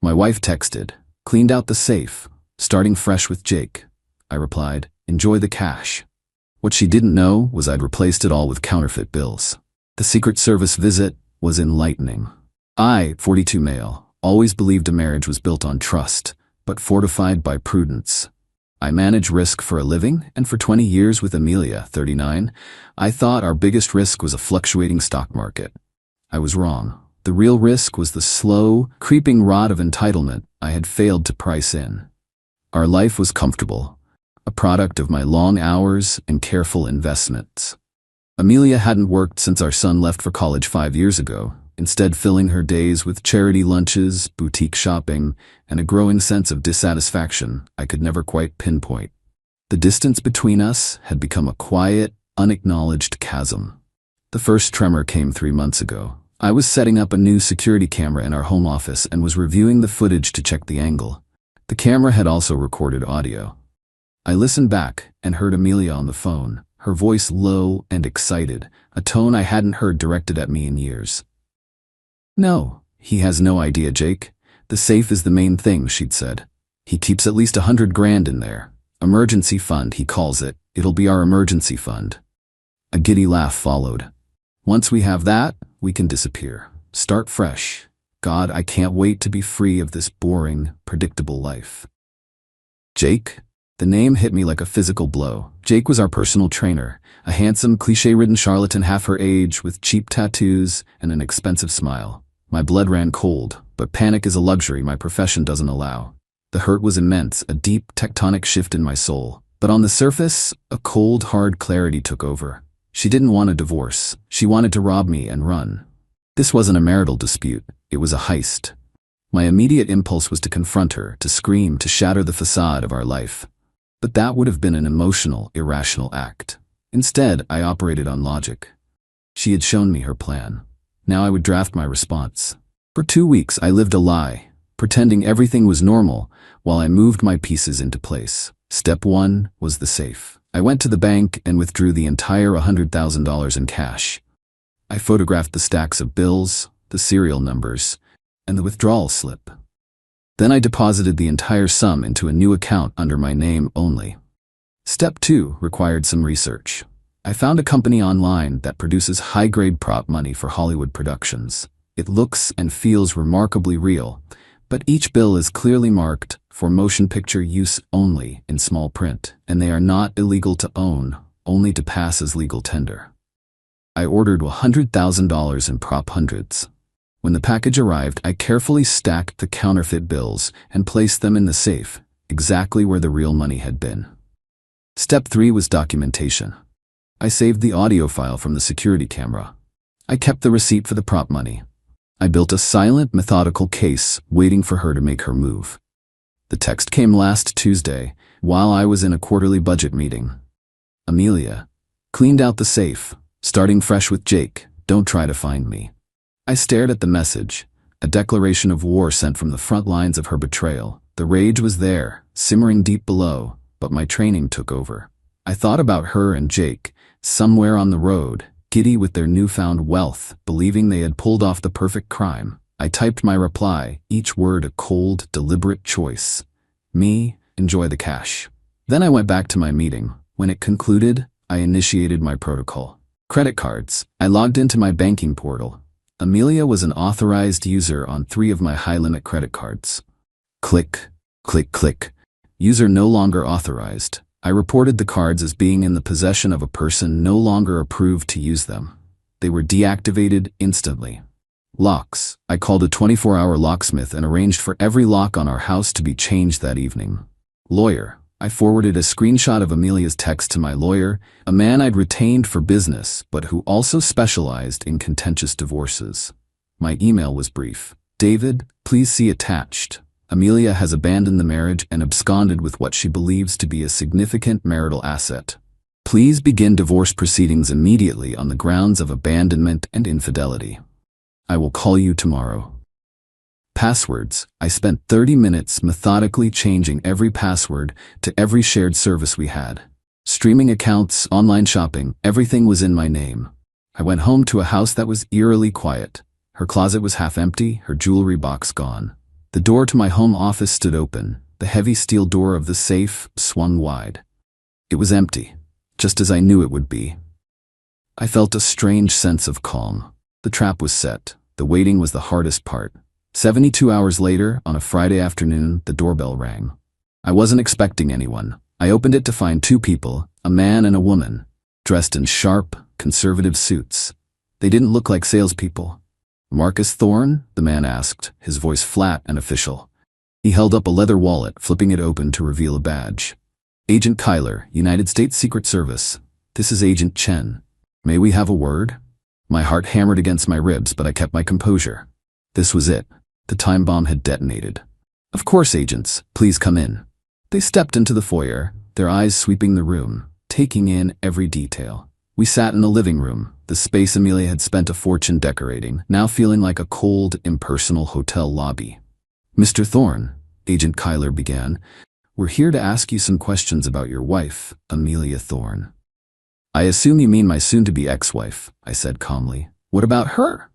My wife texted, "Cleaned out the safe. Starting fresh with Jake." I replied, "Enjoy the cash." What she didn't know was I'd replaced it all with counterfeit bills. The Secret Service visit was enlightening. I, 42 male, always believed a marriage was built on trust, but fortified by prudence. I manage risk for a living, and for 20 years with Amelia, 39, I thought our biggest risk was a fluctuating stock market. I was wrong. The real risk was the slow, creeping rot of entitlement I had failed to price in. Our life was comfortable, a product of my long hours and careful investments. Amelia hadn't worked since our son left for college 5 years ago, instead filling her days with charity lunches, boutique shopping, and a growing sense of dissatisfaction I could never quite pinpoint. The distance between us had become a quiet, unacknowledged chasm. The first tremor came 3 months ago. I was setting up a new security camera in our home office and was reviewing the footage to check the angle. The camera had also recorded audio. I listened back and heard Amelia on the phone, her voice low and excited, a tone I hadn't heard directed at me in years. "No, he has no idea, Jake. The safe is the main thing," she'd said. "He keeps at least 100 grand in there. Emergency fund, he calls it. It'll be our emergency fund." A giddy laugh followed. "Once we have that, we can disappear. Start fresh. God, I can't wait to be free of this boring, predictable life." Jake? The name hit me like a physical blow. Jake was our personal trainer, a handsome, cliché-ridden charlatan half her age with cheap tattoos and an expensive smile. My blood ran cold, but panic is a luxury my profession doesn't allow. The hurt was immense, a deep, tectonic shift in my soul. But on the surface, a cold, hard clarity took over. She didn't want a divorce. She wanted to rob me and run. This wasn't a marital dispute. It was a heist. My immediate impulse was to confront her, to scream, to shatter the facade of our life. But that would have been an emotional, irrational act. Instead, I operated on logic. She had shown me her plan. Now I would draft my response. For 2 weeks, I lived a lie, pretending everything was normal while I moved my pieces into place. Step 1 was the safe. I went to the bank and withdrew the entire $100,000 in cash. I photographed the stacks of bills, the serial numbers, and the withdrawal slip. Then I deposited the entire sum into a new account under my name only. Step 2 required some research. I found a company online that produces high-grade prop money for Hollywood productions. It looks and feels remarkably real, but each bill is clearly marked for motion picture use only in small print, and they are not illegal to own, only to pass as legal tender. I ordered $100,000 in prop hundreds. When the package arrived, I carefully stacked the counterfeit bills and placed them in the safe, exactly where the real money had been. Step 3 was documentation. I saved the audio file from the security camera. I kept the receipt for the prop money. I built a silent, methodical case, waiting for her to make her move. The text came last Tuesday, while I was in a quarterly budget meeting. "Amelia, cleaned out the safe. Starting fresh with Jake. Don't try to find me." I stared at the message, a declaration of war sent from the front lines of her betrayal. The rage was there, simmering deep below, but my training took over. I thought about her and Jake, somewhere on the road, giddy with their newfound wealth, believing they had pulled off the perfect crime. I typed my reply, each word a cold, deliberate choice. Me, enjoy the cash. Then I went back to my meeting. When it concluded, I initiated my protocol. Credit cards. I logged into my banking portal. Amelia was an authorized user on 3 of my high-limit credit cards. Click, click, click. User no longer authorized. I reported the cards as being in the possession of a person no longer approved to use them. They were deactivated instantly. Locks. I called a 24-hour locksmith and arranged for every lock on our house to be changed that evening. Lawyer. I forwarded a screenshot of Amelia's text to my lawyer, a man I'd retained for business, but who also specialized in contentious divorces. My email was brief. "David, please see attached. Amelia has abandoned the marriage and absconded with what she believes to be a significant marital asset. Please begin divorce proceedings immediately on the grounds of abandonment and infidelity. I will call you tomorrow." Passwords. I spent 30 minutes methodically changing every password to every shared service we had. Streaming accounts, online shopping, everything was in my name. I went home to a house that was eerily quiet. Her closet was half empty, her jewelry box gone. The door to my home office stood open. The heavy steel door of the safe swung wide. It was empty, just as I knew it would be. I felt a strange sense of calm. The trap was set. The waiting was the hardest part. 72 hours later, on a Friday afternoon, the doorbell rang. I wasn't expecting anyone. I opened it to find two people, a man and a woman, dressed in sharp, conservative suits. They didn't look like salespeople. "Marcus Thorne?" the man asked, his voice flat and official. He held up a leather wallet, flipping it open to reveal a badge. "Agent Kyler, United States Secret Service. This is Agent Chen. May we have a word?" My heart hammered against my ribs, but I kept my composure. This was it. The time bomb had detonated. "Of course, agents. Please come in." They stepped into the foyer, their eyes sweeping the room, taking in every detail. We sat in the living room, the space Amelia had spent a fortune decorating, now feeling like a cold, impersonal hotel lobby. "Mr. Thorne," Agent Kyler began, "we're here to ask you some questions about your wife, Amelia Thorne." "I assume you mean my soon-to-be ex-wife," I said calmly. "What about her?"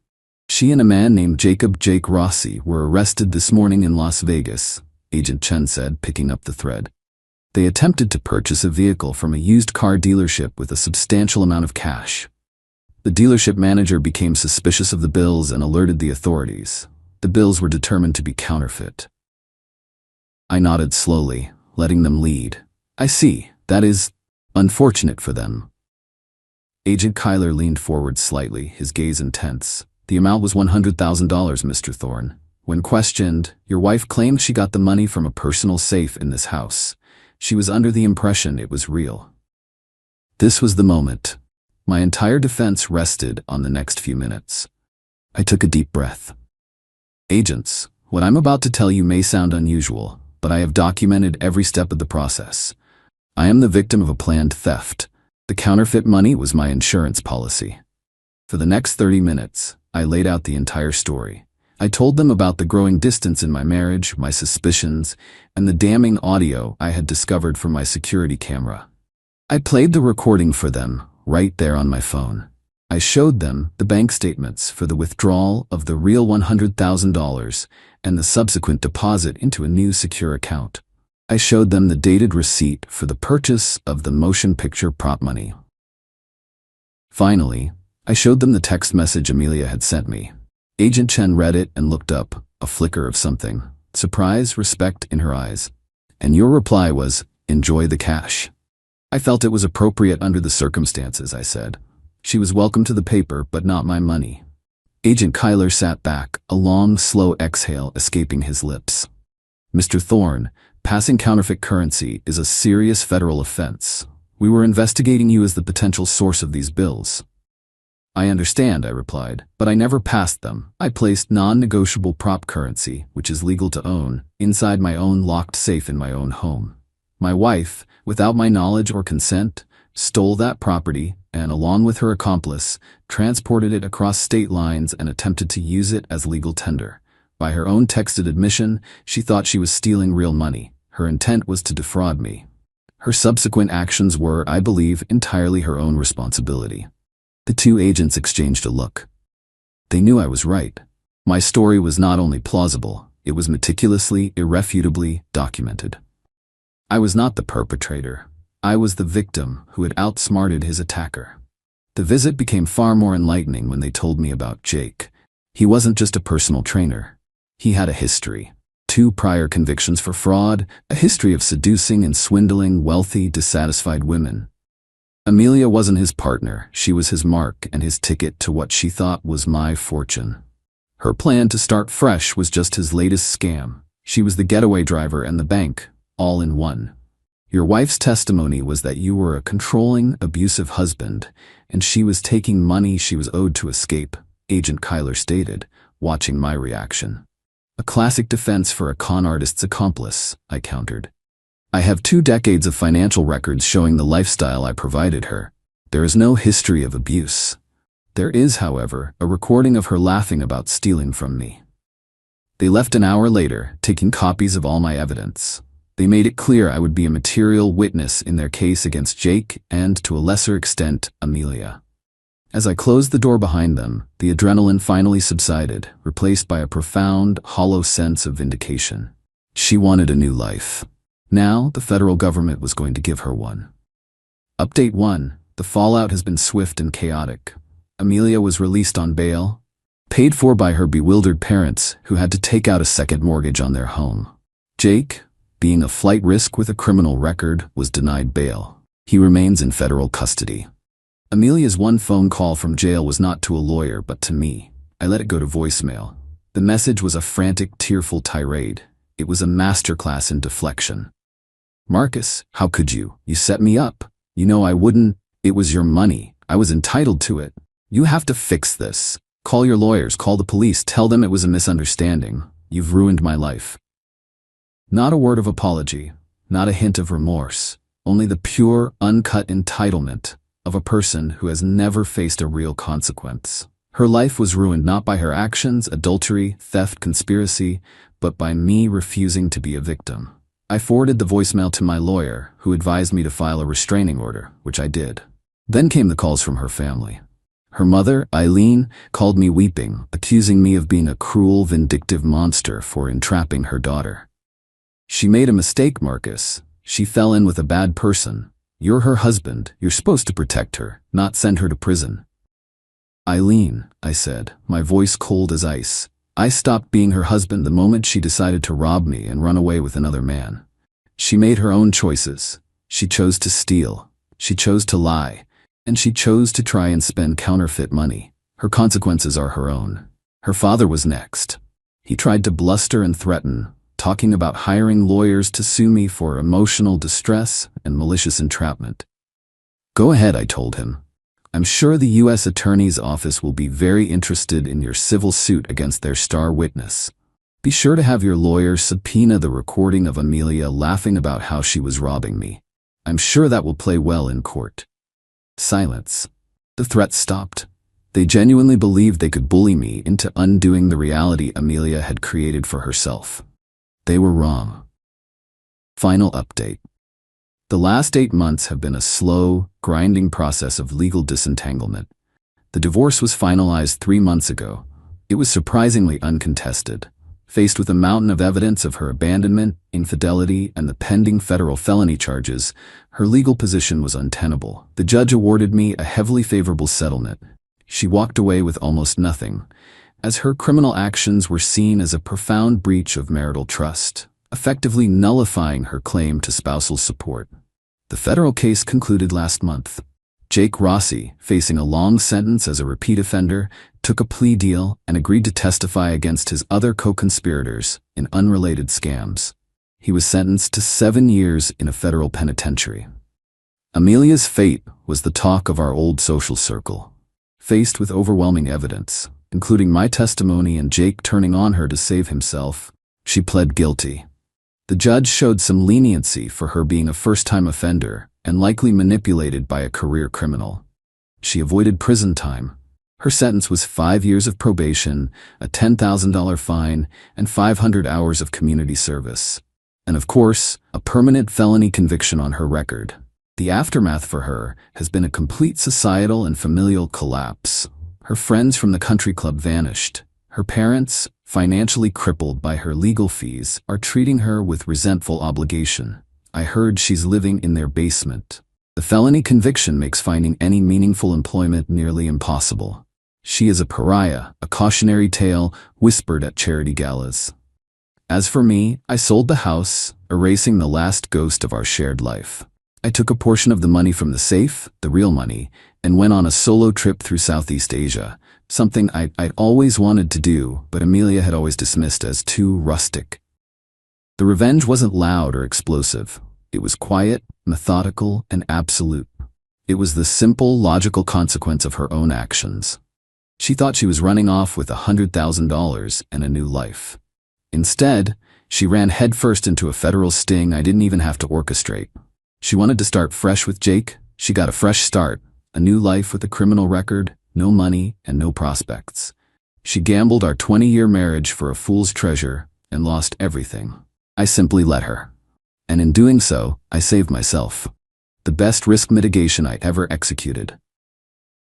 "She and a man named Jake Rossi were arrested this morning in Las Vegas," Agent Chen said, picking up the thread. "They attempted to purchase a vehicle from a used car dealership with a substantial amount of cash. The dealership manager became suspicious of the bills and alerted the authorities. The bills were determined to be counterfeit." I nodded slowly, letting them lead. "I see. That is unfortunate for them." Agent Kyler leaned forward slightly, his gaze intense. "The amount was $100,000, Mr. Thorne. When questioned, your wife claimed she got the money from a personal safe in this house. She was under the impression it was real." This was the moment. My entire defense rested on the next few minutes. I took a deep breath. "Agents, what I'm about to tell you may sound unusual, but I have documented every step of the process. I am the victim of a planned theft. The counterfeit money was my insurance policy." For the next 30 minutes, I laid out the entire story. I told them about the growing distance in my marriage, my suspicions, and the damning audio I had discovered from my security camera. I played the recording for them, right there on my phone. I showed them the bank statements for the withdrawal of the real $100,000 and the subsequent deposit into a new secure account. I showed them the dated receipt for the purchase of the motion picture prop money. Finally, I showed them the text message Amelia had sent me. Agent Chen read it and looked up, a flicker of something, surprise, respect in her eyes. "And your reply was, 'Enjoy the cash.'" I felt it was appropriate under the circumstances, I said. She was welcome to the paper, but not my money. Agent Kyler sat back, a long, slow exhale escaping his lips. "Mr. Thorne, passing counterfeit currency is a serious federal offense. We were investigating you as the potential source of these bills." "I understand," I replied, "but I never passed them. I placed non-negotiable prop currency, which is legal to own, inside my own locked safe in my own home. My wife, without my knowledge or consent, stole that property and, along with her accomplice, transported it across state lines and attempted to use it as legal tender. By her own texted admission, she thought she was stealing real money. Her intent was to defraud me. Her subsequent actions were, I believe, entirely her own responsibility." The two agents exchanged a look. They knew I was right. My story was not only plausible, it was meticulously, irrefutably documented. I was not the perpetrator. I was the victim who had outsmarted his attacker. The visit became far more enlightening when they told me about Jake. He wasn't just a personal trainer. He had a history. 2 prior convictions for fraud, a history of seducing and swindling wealthy, dissatisfied women. Amelia wasn't his partner, she was his mark and his ticket to what she thought was my fortune. Her plan to start fresh was just his latest scam. She was the getaway driver and the bank, all in one. "Your wife's testimony was that you were a controlling, abusive husband, and she was taking money she was owed to escape," Agent Kyler stated, watching my reaction. "A classic defense for a con artist's accomplice," I countered. "I have 2 decades of financial records showing the lifestyle I provided her. There is no history of abuse. There is, however, a recording of her laughing about stealing from me." They left an hour later, taking copies of all my evidence. They made it clear I would be a material witness in their case against Jake and, to a lesser extent, Amelia. As I closed the door behind them, the adrenaline finally subsided, replaced by a profound, hollow sense of vindication. She wanted a new life. Now, the federal government was going to give her one. Update 1. The fallout has been swift and chaotic. Amelia was released on bail, paid for by her bewildered parents who had to take out a second mortgage on their home. Jake, being a flight risk with a criminal record, was denied bail. He remains in federal custody. Amelia's one phone call from jail was not to a lawyer but to me. I let it go to voicemail. The message was a frantic, tearful tirade. It was a masterclass in deflection. "Marcus, how could you? You set me up. You know I wouldn't. It was your money. I was entitled to it. You have to fix this. Call your lawyers, call the police, tell them it was a misunderstanding. You've ruined my life." Not a word of apology, not a hint of remorse, only the pure, uncut entitlement of a person who has never faced a real consequence. Her life was ruined not by her actions, adultery, theft, conspiracy, but by me refusing to be a victim. I forwarded the voicemail to my lawyer, who advised me to file a restraining order, which I did. Then came the calls from her family. Her mother, Eileen, called me weeping, accusing me of being a cruel, vindictive monster for entrapping her daughter. "She made a mistake, Marcus. She fell in with a bad person. You're her husband. You're supposed to protect her, not send her to prison." "Eileen," I said, my voice cold as ice, "I stopped being her husband the moment she decided to rob me and run away with another man. She made her own choices. She chose to steal. She chose to lie. And she chose to try and spend counterfeit money. Her consequences are her own." Her father was next. He tried to bluster and threaten, talking about hiring lawyers to sue me for emotional distress and malicious entrapment. "Go ahead," I told him. "I'm sure the U.S. Attorney's Office will be very interested in your civil suit against their star witness. Be sure to have your lawyer subpoena the recording of Amelia laughing about how she was robbing me. I'm sure that will play well in court." Silence. The threats stopped. They genuinely believed they could bully me into undoing the reality Amelia had created for herself. They were wrong. Final update. The last 8 months have been a slow, grinding process of legal disentanglement. The divorce was finalized 3 months ago. It was surprisingly uncontested. Faced with a mountain of evidence of her abandonment, infidelity, and the pending federal felony charges, her legal position was untenable. The judge awarded me a heavily favorable settlement. She walked away with almost nothing, as her criminal actions were seen as a profound breach of marital trust, effectively nullifying her claim to spousal support. The federal case concluded last month. Jake Rossi, facing a long sentence as a repeat offender, took a plea deal and agreed to testify against his other co-conspirators in unrelated scams. He was sentenced to 7 years in a federal penitentiary. Amelia's fate was the talk of our old social circle. Faced with overwhelming evidence, including my testimony and Jake turning on her to save himself, she pled guilty. The judge showed some leniency for her being a first-time offender and likely manipulated by a career criminal. She avoided prison time. Her sentence was 5 years of probation, a $10,000 fine, and 500 hours of community service. And of course, a permanent felony conviction on her record. The aftermath for her has been a complete societal and familial collapse. Her friends from the country club vanished. Her parents, financially crippled by her legal fees, are treating her with resentful obligation. I heard she's living in their basement. The felony conviction makes finding any meaningful employment nearly impossible. She is a pariah, a cautionary tale whispered at charity galas. As for me, I sold the house, erasing the last ghost of our shared life. I took a portion of the money from the safe, the real money, and went on a solo trip through Southeast Asia, something I'd always wanted to do, but Amelia had always dismissed as too rustic. The revenge wasn't loud or explosive. It was quiet, methodical, and absolute. It was the simple, logical consequence of her own actions. She thought she was running off with $100,000 and a new life. Instead, she ran headfirst into a federal sting I didn't even have to orchestrate. She wanted to start fresh with Jake. She got a fresh start, a new life with a criminal record, no money, and no prospects. She gambled our 20-year marriage for a fool's treasure and lost everything. I simply let her. And in doing so, I saved myself. The best risk mitigation I ever executed.